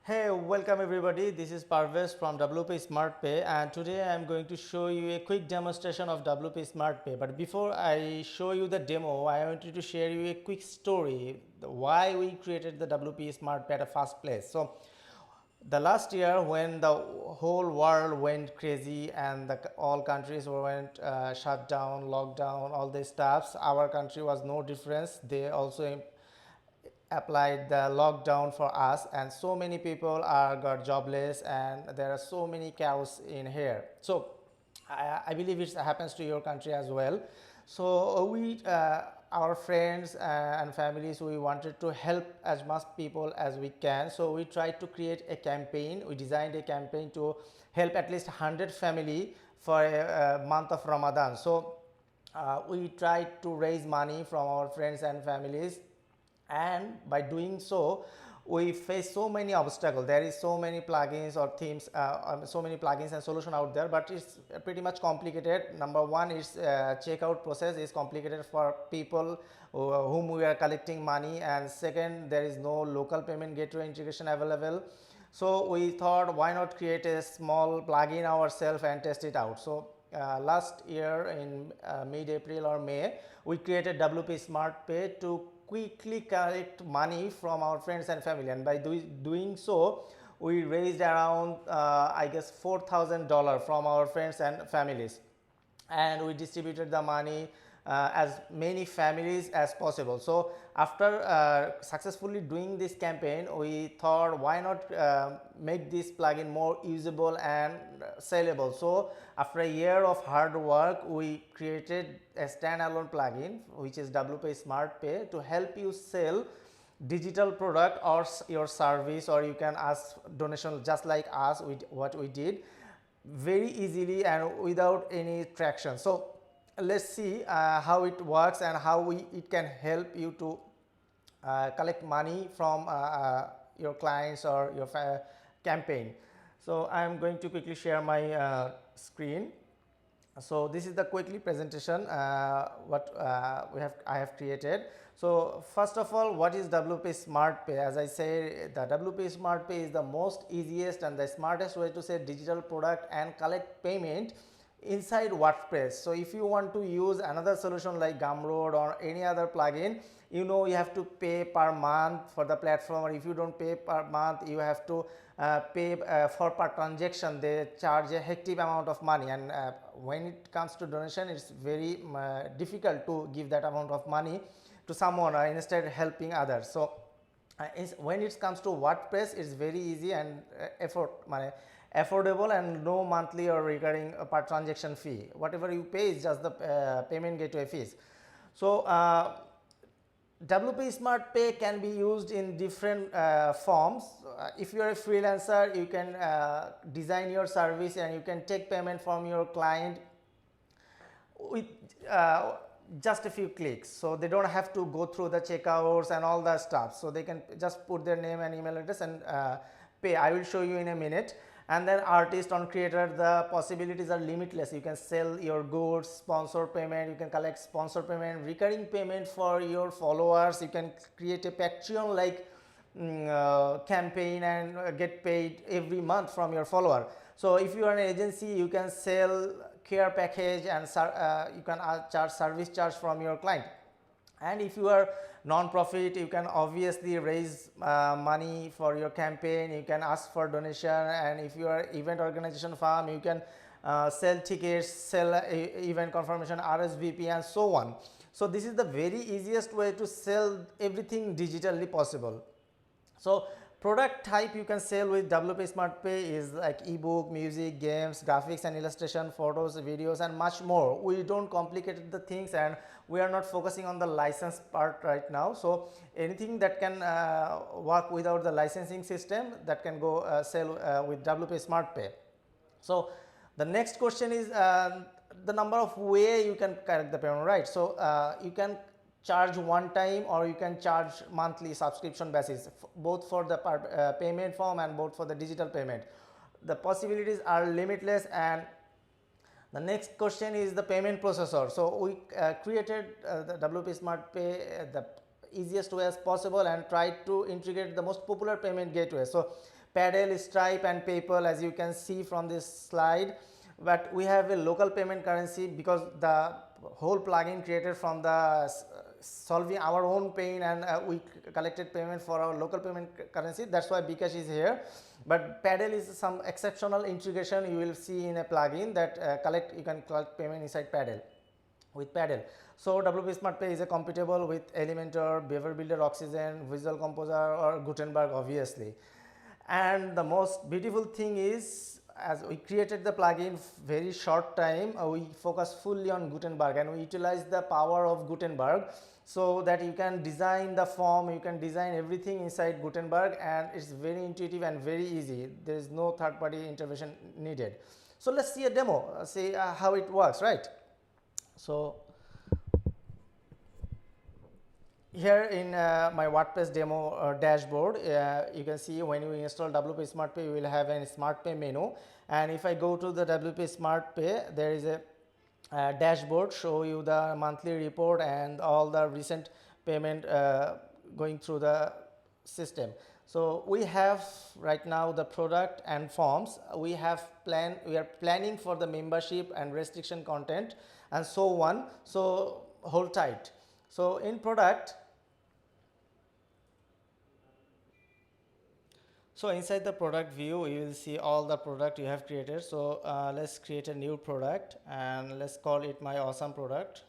Hey, welcome everybody. This is Parvesh from WPSmartPay, and today I am going to show you a quick demonstration of WPSmartPay. But before I show you the demo, I wanted to share you a quick story why we created the WPSmartPay at the first place. So, the last year when the whole world went crazy and all countries went shut down, lockdown, all these stuffs, our country was no difference. They also applied the lockdown for us, and so many people are got jobless, and there are so many chaos in here. So I believe it happens to your country as well. So we our friends and families, we wanted to help as much people as we can. So we tried to create a campaign. We designed a campaign to help at least 100 family for a month of Ramadan. So we tried to raise money from our friends and families, and by doing so we face so many obstacles. There is so many plugins or themes, so many plugins and solution out there, but it's pretty much complicated. Number one is checkout process is complicated for people whom we are collecting money, and second, there is no local payment gateway integration available. So we thought, why not create a small plugin ourselves and test it out. So last year in mid-April or May, we created WPSmartPay to quickly collect money from our friends and family, and by doing so we raised around I guess $4,000 from our friends and families, and we distributed the money as many families as possible. So after successfully doing this campaign, we thought, why not make this plugin more usable and sellable. So after a year of hard work, we created a standalone plugin which is WPSmartPay to help you sell digital product or your service, or you can ask donation just like us, what we did, very easily and without any traction. So let's see how it works and how it can help you to collect money from your clients or your campaign. So I am going to quickly share my screen. So this is the quickly presentation what I have created. So first of all, what is WPSmartPay? As I say, the WPSmartPay is the most easiest and the smartest way to sell digital product and collect payment inside WordPress. So if you want to use another solution like Gumroad or any other plugin, you know you have to pay per month for the platform, or if you don't pay per month, you have to pay for per transaction. They charge a hectic amount of money, and when it comes to donation, it's very difficult to give that amount of money to someone instead helping others. So when it comes to WordPress, it's very easy and affordable, and no monthly or recurring per transaction fee. Whatever you pay is just the payment gateway fees. So WPSmartPay can be used in different forms. If you are a freelancer, you can design your service and you can take payment from your client with just a few clicks. So they don't have to go through the checkouts and all that stuff. So they can just put their name and email address and pay. I will show you in a minute. And then artist on creator, the possibilities are limitless. You can sell your goods, sponsor payment, you can collect sponsor payment, recurring payment for your followers. You can create a Patreon like campaign and get paid every month from your follower. So if you are an agency, you can sell care package and you can charge service charge from your client. And if you are non-profit, you can obviously raise money for your campaign. You can ask for donation, and if you are event organization firm, you can sell tickets, sell event confirmation, RSVP, and so on. So this is the very easiest way to sell everything digitally possible. So product type you can sell with WPSmartPay is like ebook, music, games, graphics and illustration, photos, videos, and much more. We don't complicate the things, and we are not focusing on the license part right now. So anything that can work without the licensing system, that can go sell with WPSmartPay. So the next question is the number of way you can collect the payment, right? So you can charge one time, or you can charge monthly subscription basis, both for the payment form and both for the digital payment. The possibilities are limitless. And the next question is the payment processor. So we created the WPSmartPay, the easiest way as possible and try to integrate the most popular payment gateway. So Paddle, Stripe and PayPal, as you can see from this slide. But we have a local payment currency because the whole plugin created from the solving our own pain, and we collected payment for our local payment currency. That's why Bkash is here. But Paddle is some exceptional integration you will see in a plugin that you can collect payment inside Paddle with Paddle. So WPSmartPay is a compatible with Elementor, Behavior Builder, Oxygen, Visual Composer or Gutenberg obviously. And the most beautiful thing is, as we created the plugin very short time, we focus fully on Gutenberg and we utilize the power of Gutenberg so that you can design the form, you can design everything inside Gutenberg, and it's very intuitive and very easy. There is no third-party intervention needed. So let's see a demo, see how it works, right? So here in my WordPress demo dashboard, you can see when you install WPSmartPay, you will have a SmartPay menu. And if I go to the WPSmartPay, there is a dashboard show you the monthly report and all the recent payment going through the system. So we have right now the product and forms. We are planning for the membership and restriction content and so on. So hold tight. So in product, so inside the product view, you will see all the product you have created. So let's create a new product and let's call it my awesome product.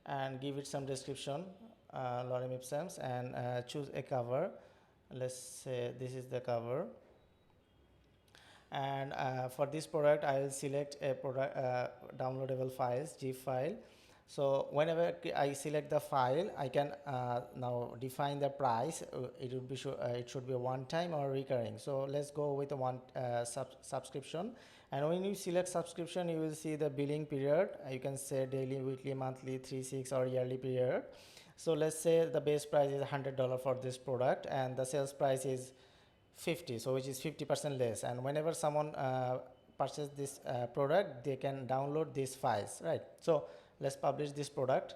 And give it some description, lorem ipsum, and choose a cover. Let's say this is the cover. And for this product, I will select a product downloadable files, zip file. So whenever I select the file, I can now define the price. It would be it should be a one time or recurring. So let's go with a one subscription. And when you select subscription, you will see the billing period. You can say daily, weekly, monthly, 3, 6 or yearly period. So let's say the base price is $100 for this product and the sales price is 50, so which is 50% less. And whenever someone purchase this product, they can download these files, right? So let's publish this product.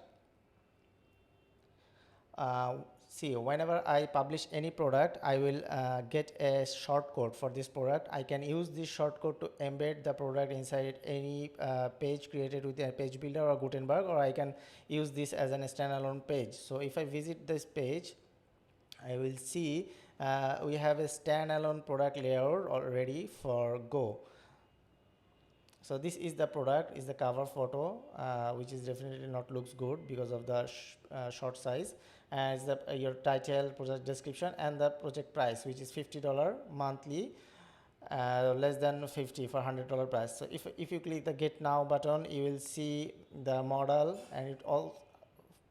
See, whenever I publish any product, I will get a shortcode for this product. I can use this shortcode to embed the product inside any page created with a page builder or Gutenberg, or I can use this as an standalone page. So if I visit this page, I will see we have a standalone product layout already for Go. So this is the product, is the cover photo, which is definitely not looks good because of the short size, and it's the your title, project description, and the project price, which is $50 monthly, less than 50 for $100 price. So if you click the get now button, you will see the model and it all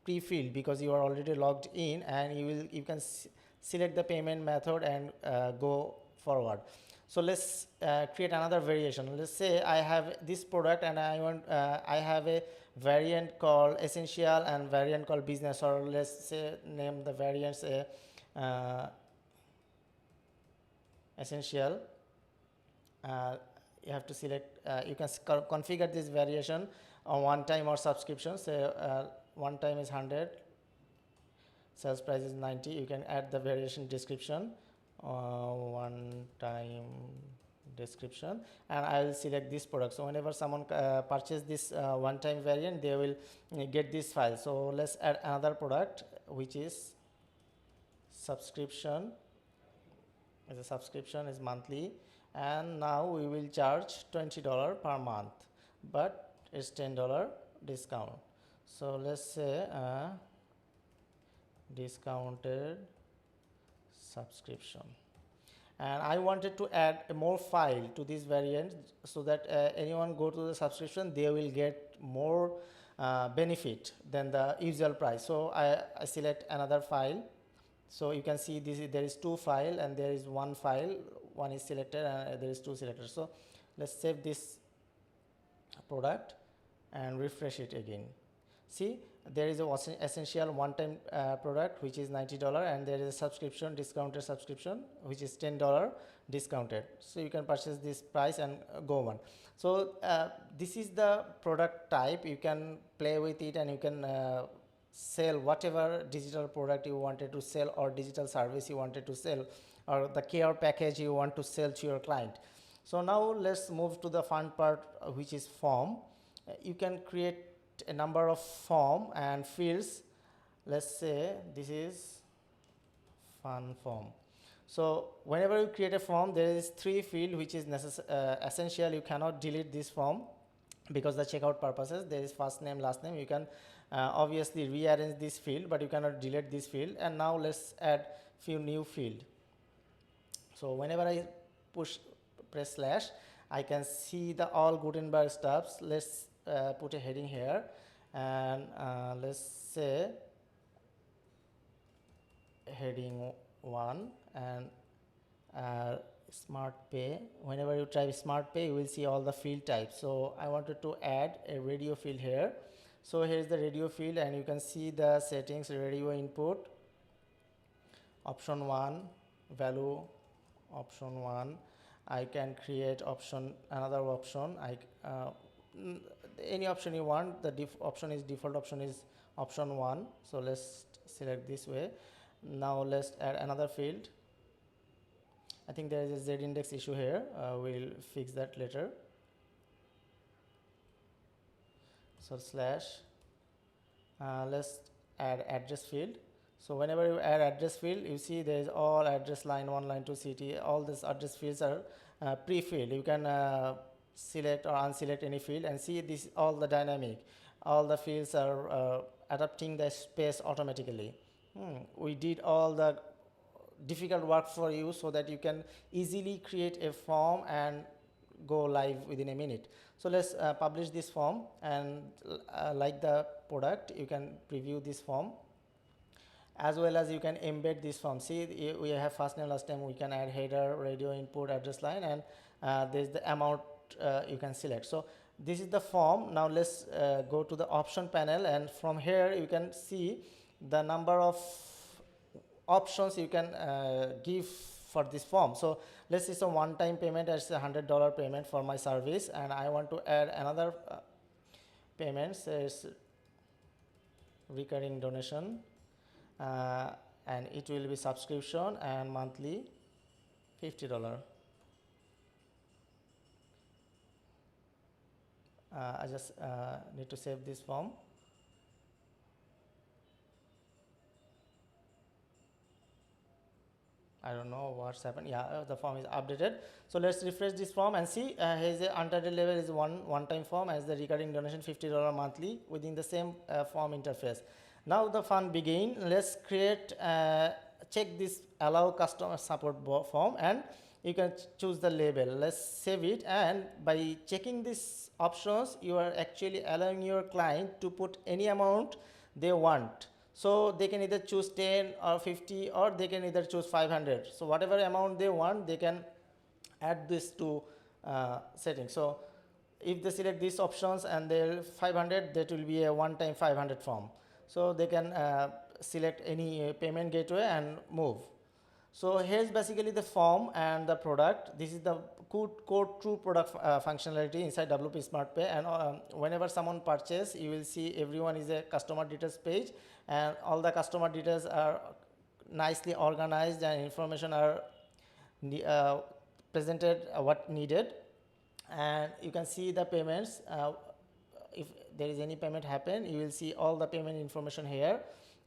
pre-filled because you are already logged in, and you can select the payment method and go forward. So let's create another variation. Let's say I have this product and I have a variant called essential and variant called business, or let's say name the variants essential. You have to select, you can configure this variation on one time or subscription. So one time is 100, sales price is 90. You can add the variation description, one time description, and I will select this product. So whenever someone purchase this one time variant, they will get this file. So let's add another product, which is subscription. As a subscription is monthly, and now we will charge $20 per month, but it's $10 discount. So let's say discounted subscription, and I wanted to add a more file to this variant so that anyone go to the subscription, they will get more benefit than the usual price. So I select another file. So you can see there is two files and there is one file, one is selected and there is two selected. So let's save this product and refresh it again. See, there is a essential one-time product which is $90, and there is a subscription, discounted subscription, which is $10 discounted. So you can purchase this price and go on. So this is the product type. You can play with it, and you can sell whatever digital product you wanted to sell, or digital service you wanted to sell, or the care package you want to sell to your client. So now let's move to the fun part, which is form. You can create a number of form and fields. Let's say this is fun form. So whenever you create a form, there is 3 field which is essential. You cannot delete this form because the checkout purposes. There is first name, last name. You can obviously rearrange this field, but you cannot delete this field. And now let's add few new field. So whenever I press slash, I can see the all Gutenberg stuffs. Let's put a heading here, and let's say heading 1, and Smart Pay. Whenever you type Smart Pay, you will see all the field types. So I wanted to add a radio field here. So here is the radio field, and you can see the settings. Radio input, option 1, value option 1. I can create another option. Any option you want. The default option is option 1. So let's select this way. Now let's add another field. I think there is a Z index issue here. We'll fix that later. So slash, let's add address field. So whenever you add address field, you see there is all address, line 1, line 2, city. All these address fields are pre-filled. You can select or unselect any field, and see this all the dynamic. All the fields are adapting the space automatically. We did all the difficult work for you so that you can easily create a form and go live within a minute. So let's publish this form, and like the product, you can preview this form, as well as you can embed this form. See, we have first name, last name. We can add header, radio input, address line, and there's the amount you can select. So this is the form. Now let's go to the option panel, and from here you can see the number of options you can give for this form. So let's say some one-time payment as $100 payment for my service, and I want to add another payment, says recurring donation, and it will be subscription and monthly $50. I just need to save this form. I don't know what's happened. Yeah, the form is updated. So let's refresh this form and see. His untitled level is one-time form, as the recurring donation $50 monthly within the same form interface. Now the fun begin. Let's create, check this allow customer support form, and you can choose the label. Let's save it, and by checking these options, you are actually allowing your client to put any amount they want. So they can either choose 10 or 50, or they can either choose 500. So whatever amount they want, they can add this to settings. So if they select these options and they're 500, that will be a one-time 500 form. So they can select any payment gateway and move. So here's basically the form and the product. This is the core true product functionality inside WPSmartPay, and whenever someone purchases, you will see everyone is a customer details page, and all the customer details are nicely organized, and information are presented what needed, and you can see the payments. If there is any payment happen, you will see all the payment information here.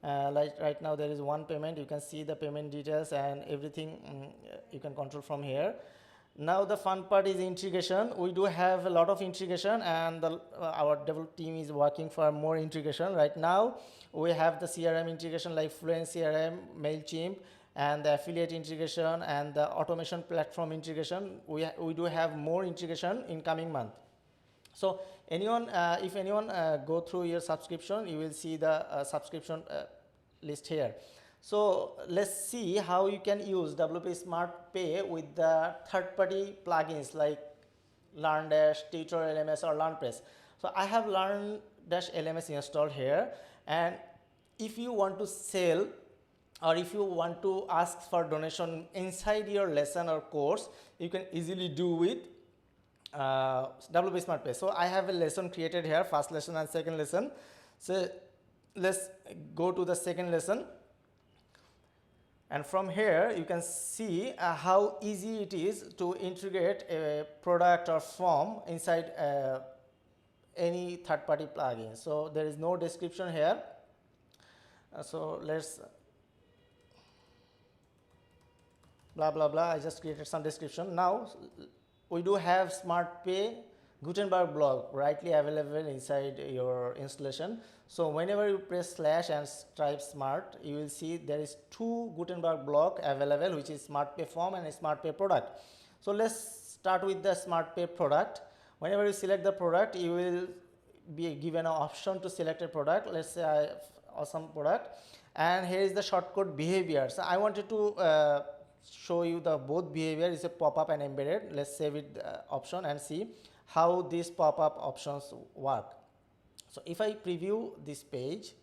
Like right now there is one payment. You can see the payment details and everything. You can control from here. Now the fun part is integration. We do have a lot of integration, and our development team is working for more integration. Right now we have the CRM integration like Fluent CRM, MailChimp, and the affiliate integration and the automation platform integration. We do have more integration in coming month. So anyone, if anyone go through your subscription, you will see the subscription list here. So let's see how you can use WPSmartPay with the third-party plugins like LearnDash, Tutor LMS, or LearnPress. So I have LearnDash LMS installed here, And if you want to sell or if you want to ask for donation inside your lesson or course, you can easily do with WPSmartPay. So I have a lesson created here, first lesson and second lesson. So let's go to the second lesson, and from here you can see how easy it is to integrate a product or form inside any third-party plugin. So there is no description here. So let's blah blah blah. I just created some description. Now we do have SmartPay Gutenberg block rightly available inside your installation. So whenever you press slash and type smart, you will see there is two Gutenberg block available, which is SmartPay form and SmartPay product. So let's start with the SmartPay product. Whenever you select the product, you will be given an option to select a product. Let's say awesome product, and here is the shortcode behavior. So I wanted to show you the both behavior is a pop-up and embedded. Let's save it option and see how these pop-up options work. So if I preview this page,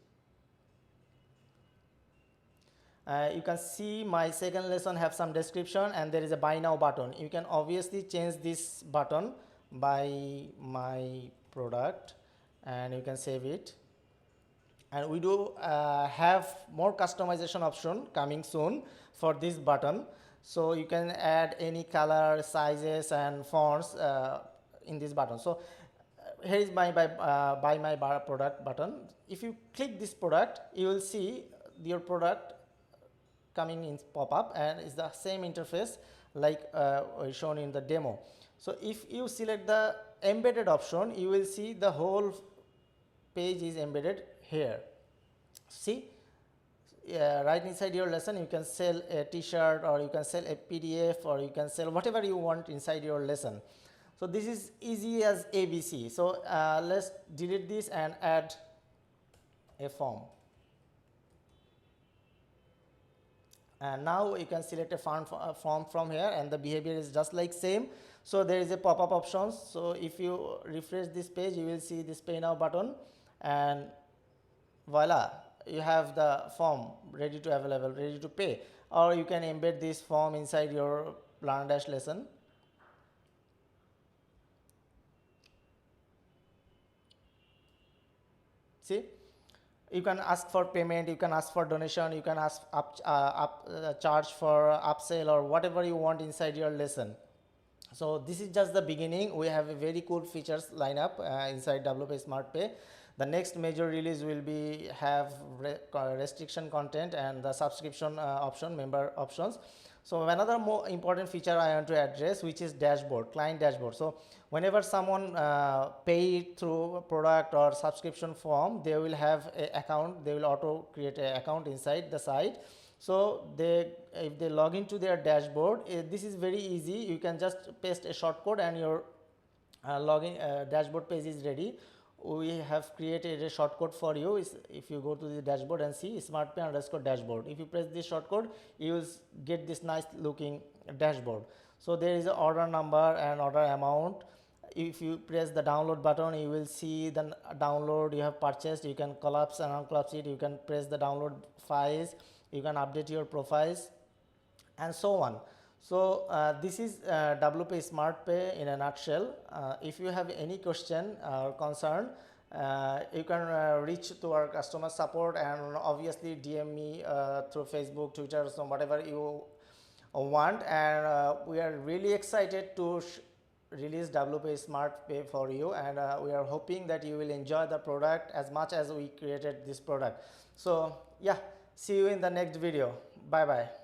you can see my second lesson have some description, and there is a buy now button. You can obviously change this button by my product, and you can save it. And we do have more customization option coming soon for this button. So you can add any color, sizes and fonts in this button. So here is my buy my product button. If you click this product, you will see your product coming in pop-up, and it's the same interface like shown in the demo. So if you select the embedded option, you will see the whole page is embedded here. See, right inside your lesson you can sell a t-shirt, or you can sell a PDF, or you can sell whatever you want inside your lesson. So this is easy as ABC. So let's delete this and add a form. And now you can select a form from here, and the behavior is just like same. So there is a pop-up options. So if you refresh this page, you will see this pay now button, and voila, you have the form ready to available, ready to pay. Or you can embed this form inside your Learn Dash lesson. See, you can ask for payment, you can ask for donation, you can ask charge for upsell or whatever you want inside your lesson. So this is just the beginning. We have a very cool features lineup inside WPSmartPay. The next major release will be have restriction content and the subscription option, member options. So another more important feature I want to address, which is dashboard, client dashboard. So whenever someone pay through a product or subscription form, they will have an account. They will auto create an account inside the site. So if they log into their dashboard, this is very easy. You can just paste a shortcode and your login dashboard page is ready. We have created a shortcode for you. If you go to the dashboard and see SmartPay_dashboard, if you press this shortcode, you will get this nice looking dashboard. So there is an order number and order amount. If you press the download button, you will see the download you have purchased. You can collapse and uncollapse it. You can press the download files. You can update your profiles and so on. So this is WPSmartPay in a nutshell. If you have any question or concern, you can reach to our customer support, and obviously DM me through Facebook, Twitter, so whatever you want. And we are really excited to release WPSmartPay for you, and we are hoping that you will enjoy the product as much as we created this product. So yeah, see you in the next video. Bye bye.